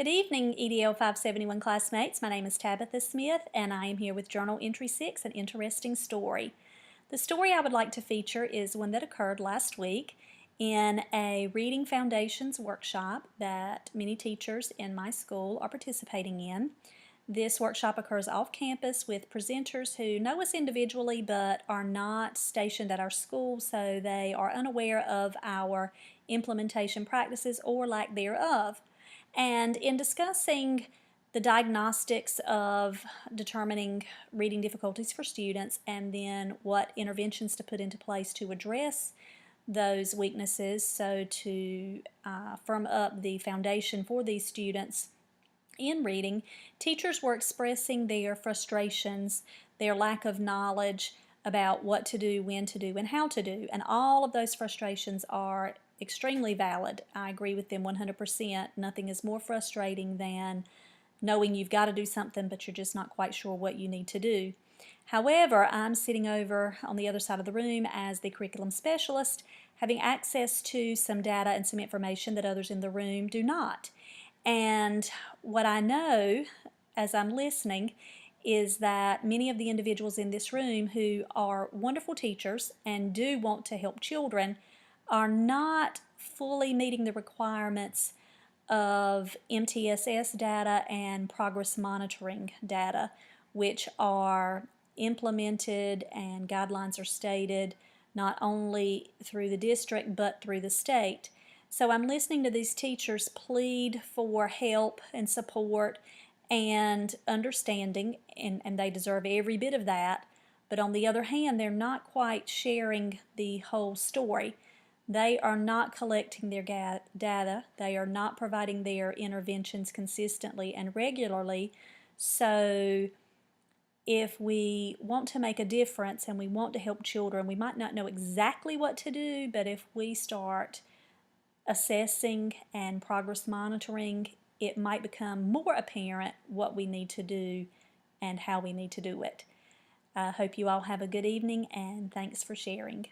Good evening, EDL571 classmates. My name is Tabitha Smith, and I am here with Journal Entry 6, An Interesting Story. The story I would like to feature is one that occurred last week in a Reading Foundations workshop that many teachers in my school are participating in. This workshop occurs off campus with presenters who know us individually but are not stationed at our school, so they are unaware of our implementation practices or lack thereof. And in discussing the diagnostics of determining reading difficulties for students and then what interventions to put into place to address those weaknesses, so to firm up the foundation for these students in reading, teachers were expressing their frustrations, their lack of knowledge about what to do, when to do, and how to do. And all of those frustrations are extremely valid. I agree with them 100%. Nothing is more frustrating than knowing you've got to do something but you're just not quite sure what you need to do. However, I'm sitting over on the other side of the room as the curriculum specialist, having access to some data and some information that others in the room do not. And what I know as I'm listening is that many of the individuals in this room who are wonderful teachers and do want to help children are not fully meeting the requirements of MTSS data and progress monitoring data, which are implemented and guidelines are stated not only through the district but through the state. So I'm listening to these teachers plead for help and support and understanding, and they deserve every bit of that. But on the other hand, they're not quite sharing the whole story. They are not collecting their data. They are not providing their interventions consistently and regularly. So if we want to make a difference and we want to help children, we might not know exactly what to do, but if we start assessing and progress monitoring, it might become more apparent what we need to do and how we need to do it. I hope you all have a good evening, and thanks for sharing.